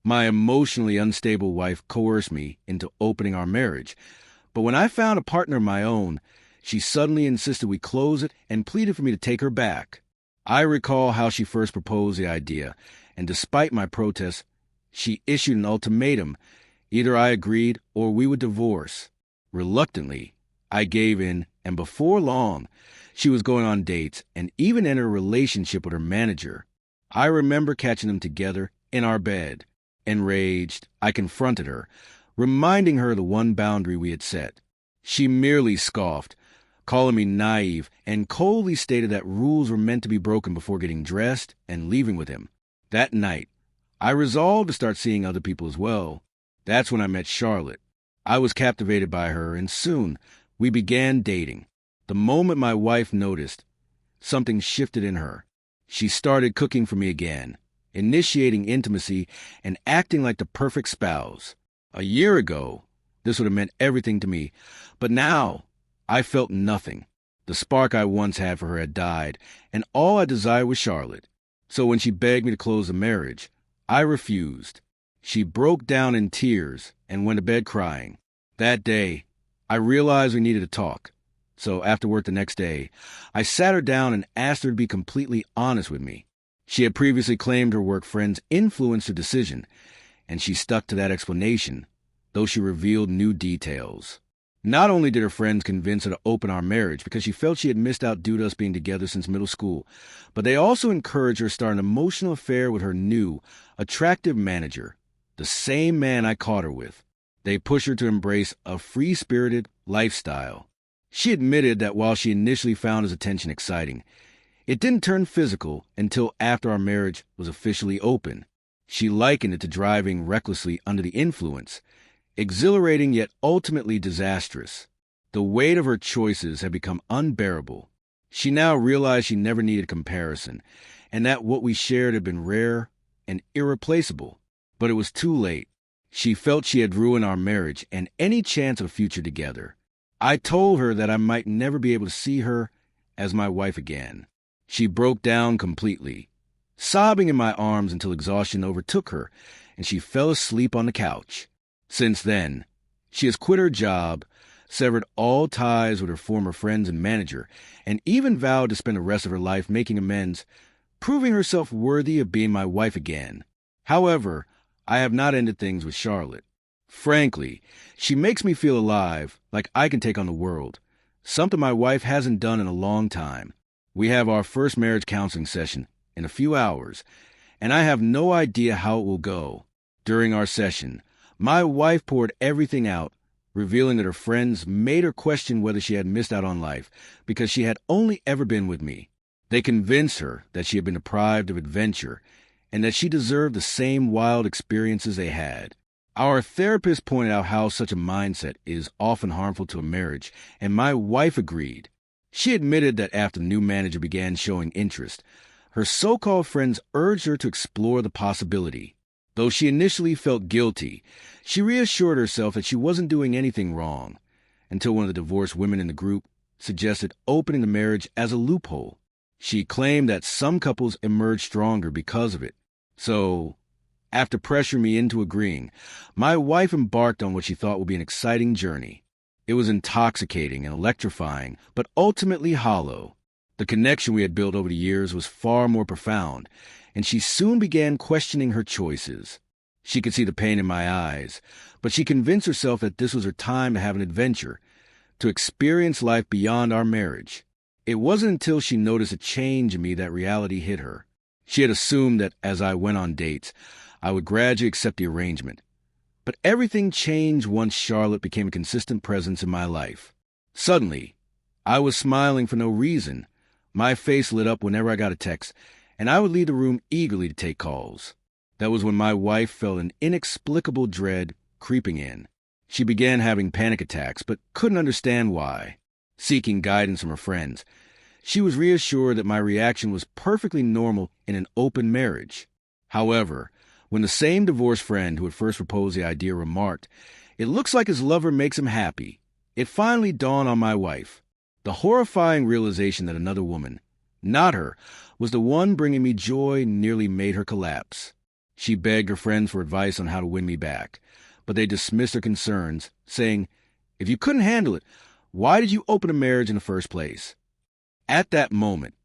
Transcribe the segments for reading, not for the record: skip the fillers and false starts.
My emotionally unstable wife coerced me into opening our marriage, but when I found a partner of my own, she suddenly insisted we close it and pleaded for me to take her back. I recall how she first proposed the idea, and despite my protests, she issued an ultimatum. Either I agreed or we would divorce. Reluctantly, I gave in, and before long, she was going on dates and even in a relationship with her manager. I remember catching them together in our bed. Enraged, I confronted her, reminding her of the one boundary we had set. She merely scoffed, calling me naive, and coldly stated that rules were meant to be broken before getting dressed and leaving with him. That night, I resolved to start seeing other people as well. That's when I met Charlotte. I was captivated by her, and soon we began dating. The moment my wife noticed, something shifted in her. She started cooking for me again, initiating intimacy and acting like the perfect spouse. A year ago, this would have meant everything to me, but now I felt nothing. The spark I once had for her had died, and all I desired was Charlotte. So when she begged me to close the marriage, I refused. She broke down in tears and went to bed crying. That day, I realized we needed to talk. So after work the next day, I sat her down and asked her to be completely honest with me. She had previously claimed her work friends influenced her decision, and she stuck to that explanation, though she revealed new details. Not only did her friends convince her to open our marriage because she felt she had missed out due to us being together since middle school, but they also encouraged her to start an emotional affair with her new, attractive manager, the same man I caught her with. They pushed her to embrace a free-spirited lifestyle. She admitted that while she initially found his attention exciting, it didn't turn physical until after our marriage was officially open. She likened it to driving recklessly under the influence, exhilarating yet ultimately disastrous. The weight of her choices had become unbearable. She now realized she never needed comparison, and that what we shared had been rare and irreplaceable. But it was too late. She felt she had ruined our marriage and any chance of a future together. I told her that I might never be able to see her as my wife again. She broke down completely, sobbing in my arms until exhaustion overtook her, and she fell asleep on the couch. Since then, she has quit her job, severed all ties with her former friends and manager, and even vowed to spend the rest of her life making amends, proving herself worthy of being my wife again. However, I have not ended things with Charlotte. Frankly, she makes me feel alive, like I can take on the world, something my wife hasn't done in a long time. We have our first marriage counseling session in a few hours, and I have no idea how it will go. During our session, my wife poured everything out, revealing that her friends made her question whether she had missed out on life because she had only ever been with me. They convinced her that she had been deprived of adventure and that she deserved the same wild experiences they had. Our therapist pointed out how such a mindset is often harmful to a marriage, and my wife agreed. She admitted that after the new manager began showing interest, her so-called friends urged her to explore the possibility. Though she initially felt guilty, she reassured herself that she wasn't doing anything wrong, until one of the divorced women in the group suggested opening the marriage as a loophole. She claimed that some couples emerge stronger because of it. So, after pressuring me into agreeing, my wife embarked on what she thought would be an exciting journey. It was intoxicating and electrifying, but ultimately hollow. The connection we had built over the years was far more profound, and she soon began questioning her choices. She could see the pain in my eyes, but she convinced herself that this was her time to have an adventure, to experience life beyond our marriage. It wasn't until she noticed a change in me that reality hit her. She had assumed that as I went on dates, I would gradually accept the arrangement. But everything changed once Charlotte became a consistent presence in my life. Suddenly, I was smiling for no reason. My face lit up whenever I got a text, and I would leave the room eagerly to take calls. That was when my wife felt an inexplicable dread creeping in. She began having panic attacks, but couldn't understand why. Seeking guidance from her friends, she was reassured that my reaction was perfectly normal in an open marriage. However, when the same divorced friend who had first proposed the idea remarked, "It looks like his lover makes him happy," it finally dawned on my wife. The horrifying realization that another woman, not her, was the one bringing me joy nearly made her collapse. She begged her friends for advice on how to win me back, but they dismissed her concerns, saying, "If you couldn't handle it, why did you open a marriage in the first place?" At that moment,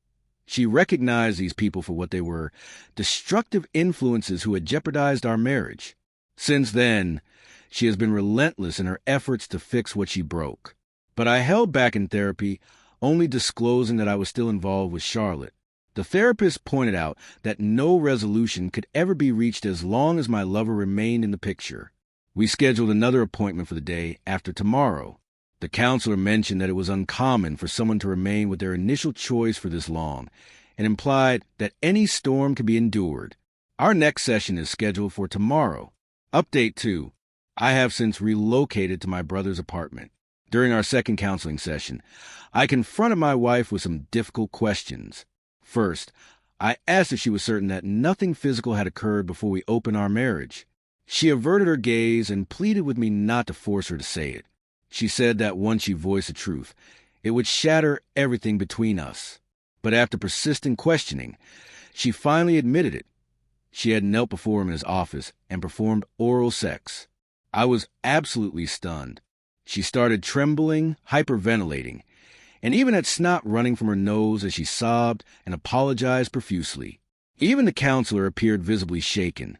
she recognized these people for what they were, destructive influences who had jeopardized our marriage. Since then, she has been relentless in her efforts to fix what she broke. But I held back in therapy, only disclosing that I was still involved with Charlotte. The therapist pointed out that no resolution could ever be reached as long as my lover remained in the picture. We scheduled another appointment for the day after tomorrow. The counselor mentioned that it was uncommon for someone to remain with their initial choice for this long, and implied that any storm could be endured. Our next session is scheduled for tomorrow. Update 2. I have since relocated to my brother's apartment. During our second counseling session, I confronted my wife with some difficult questions. First, I asked if she was certain that nothing physical had occurred before we opened our marriage. She averted her gaze and pleaded with me not to force her to say it. She said that once she voiced the truth, it would shatter everything between us. But after persistent questioning, she finally admitted it. She had knelt before him in his office and performed oral sex. I was absolutely stunned. She started trembling, hyperventilating, and even had snot running from her nose as she sobbed and apologized profusely. Even the counselor appeared visibly shaken,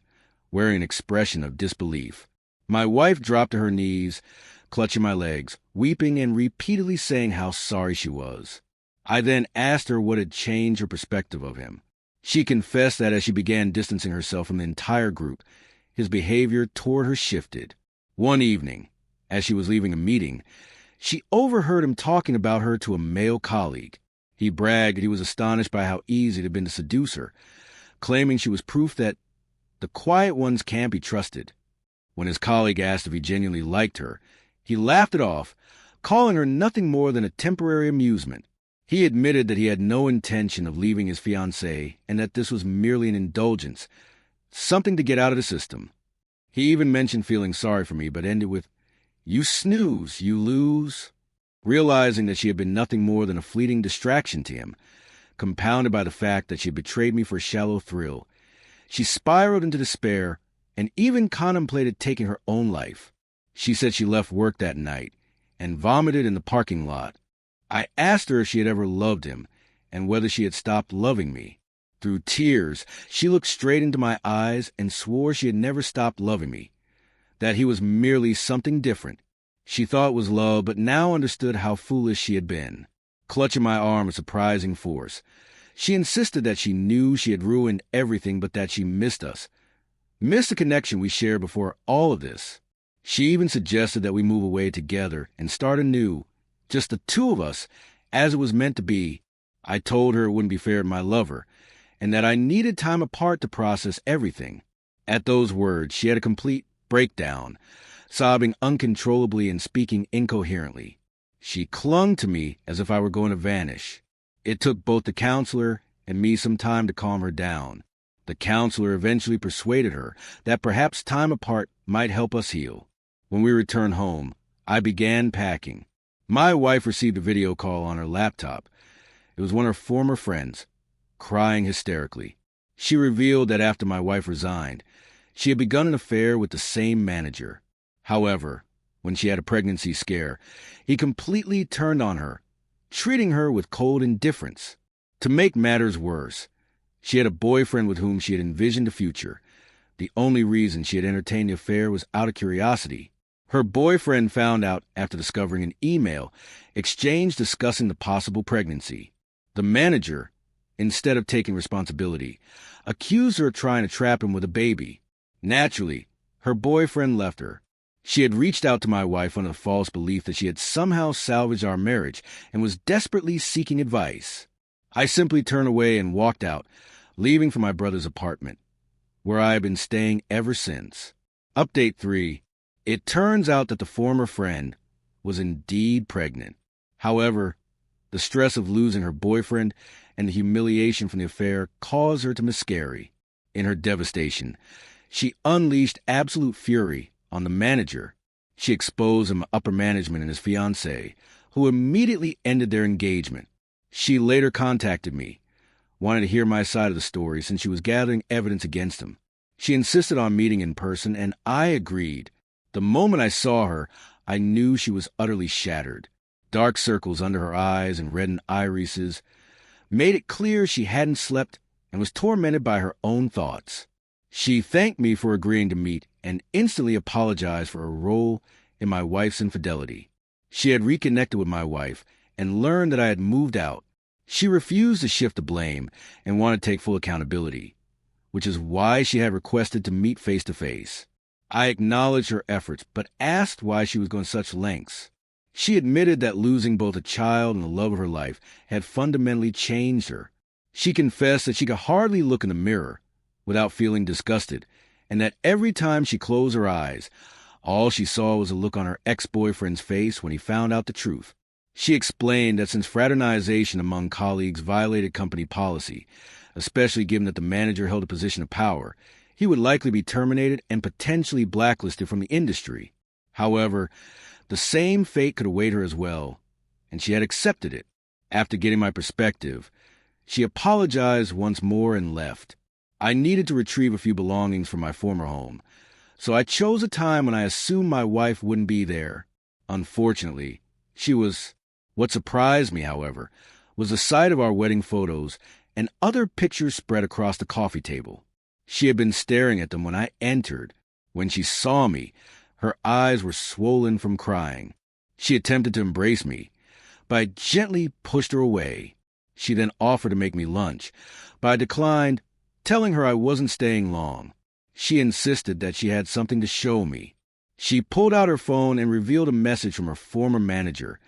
wearing an expression of disbelief. My wife dropped to her knees, clutching my legs, weeping and repeatedly saying how sorry she was. I then asked her what had changed her perspective of him. She confessed that as she began distancing herself from the entire group, his behavior toward her shifted. One evening, as she was leaving a meeting, she overheard him talking about her to a male colleague. He bragged that he was astonished by how easy it had been to seduce her, claiming she was proof that the quiet ones can't be trusted. When his colleague asked if he genuinely liked her, he laughed it off, calling her nothing more than a temporary amusement. He admitted that he had no intention of leaving his fiancée and that this was merely an indulgence, something to get out of the system. He even mentioned feeling sorry for me, but ended with, "You snooze, you lose." Realizing that she had been nothing more than a fleeting distraction to him, compounded by the fact that she had betrayed me for a shallow thrill, she spiraled into despair and even contemplated taking her own life. She said she left work that night and vomited in the parking lot. I asked her if she had ever loved him and whether she had stopped loving me. Through tears, she looked straight into my eyes and swore she had never stopped loving me, that he was merely something different. She thought it was love, but now understood how foolish she had been. Clutching my arm with surprising force, she insisted that she knew she had ruined everything but that she missed us. Missed the connection we shared before all of this. She even suggested that we move away together and start anew, just the two of us, as it was meant to be. I told her it wouldn't be fair to my lover, and that I needed time apart to process everything. At those words, she had a complete breakdown, sobbing uncontrollably and speaking incoherently. She clung to me as if I were going to vanish. It took both the counselor and me some time to calm her down. The counselor eventually persuaded her that perhaps time apart might help us heal. When we returned home, I began packing. My wife received a video call on her laptop. It was one of her former friends, crying hysterically. She revealed that after my wife resigned, she had begun an affair with the same manager. However, when she had a pregnancy scare, he completely turned on her, treating her with cold indifference. To make matters worse, she had a boyfriend with whom she had envisioned a future. The only reason she had entertained the affair was out of curiosity. Her boyfriend found out after discovering an email exchange discussing the possible pregnancy. The manager, instead of taking responsibility, accused her of trying to trap him with a baby. Naturally, her boyfriend left her. She had reached out to my wife under the false belief that she had somehow salvaged our marriage and was desperately seeking advice. I simply turned away and walked out, leaving for my brother's apartment, where I have been staying ever since. Update 3. It turns out that the former friend was indeed pregnant. However, the stress of losing her boyfriend and the humiliation from the affair caused her to miscarry. In her devastation, she unleashed absolute fury on the manager. She exposed him to upper management and his fiancée, who immediately ended their engagement. She later contacted me, wanting to hear my side of the story since she was gathering evidence against him. She insisted on meeting in person, and I agreed. The moment I saw her, I knew she was utterly shattered. Dark circles under her eyes and reddened irises made it clear she hadn't slept and was tormented by her own thoughts. She thanked me for agreeing to meet and instantly apologized for her role in my wife's infidelity. She had reconnected with my wife and learned that I had moved out. She refused to shift the blame and wanted to take full accountability, which is why she had requested to meet face to face. I acknowledged her efforts, but asked why she was going such lengths. She admitted that losing both a child and the love of her life had fundamentally changed her. She confessed that she could hardly look in the mirror without feeling disgusted, and that every time she closed her eyes, all she saw was a look on her ex-boyfriend's face when he found out the truth. She explained that since fraternization among colleagues violated company policy, especially given that the manager held a position of power, he would likely be terminated and potentially blacklisted from the industry. However, the same fate could await her as well, and she had accepted it. After getting my perspective, she apologized once more and left. I needed to retrieve a few belongings from my former home, so I chose a time when I assumed my wife wouldn't be there. Unfortunately, she was. What surprised me, however, was the sight of our wedding photos and other pictures spread across the coffee table. She had been staring at them when I entered. When she saw me, her eyes were swollen from crying. She attempted to embrace me, but I gently pushed her away. She then offered to make me lunch, but I declined, telling her I wasn't staying long. She insisted that she had something to show me. She pulled out her phone and revealed a message from her former manager,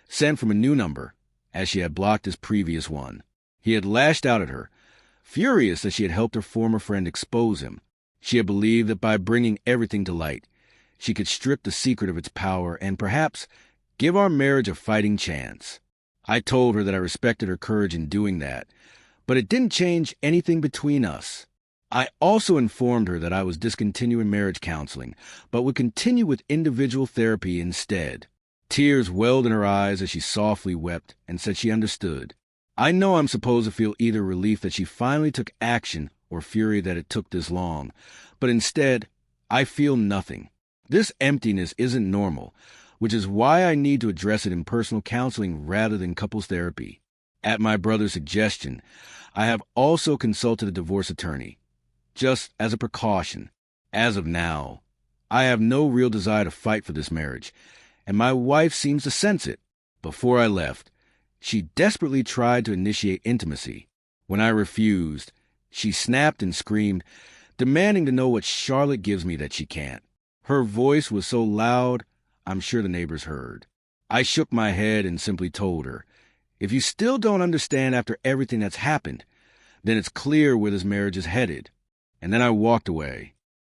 sent from a new number, as she had blocked his previous one. He had lashed out at her, furious that she had helped her former friend expose him. She had believed that by bringing everything to light, she could strip the secret of its power and perhaps give our marriage a fighting chance. I told her that I respected her courage in doing that, but it didn't change anything between us. I also informed her that I was discontinuing marriage counseling, but would continue with individual therapy instead. Tears welled in her eyes as she softly wept and said she understood. I know I'm supposed to feel either relief that she finally took action or fury that it took this long, but instead, I feel nothing. This emptiness isn't normal, which is why I need to address it in personal counseling rather than couples therapy. At my brother's suggestion, I have also consulted a divorce attorney, just as a precaution. As of now, I have no real desire to fight for this marriage, and my wife seems to sense it. Before I left, she desperately tried to initiate intimacy. When I refused, she snapped and screamed, demanding to know what Charlotte gives me that she can't. Her voice was so loud, I'm sure the neighbors heard. I shook my head and simply told her, if you still don't understand after everything that's happened, then it's clear where this marriage is headed. And then I walked away.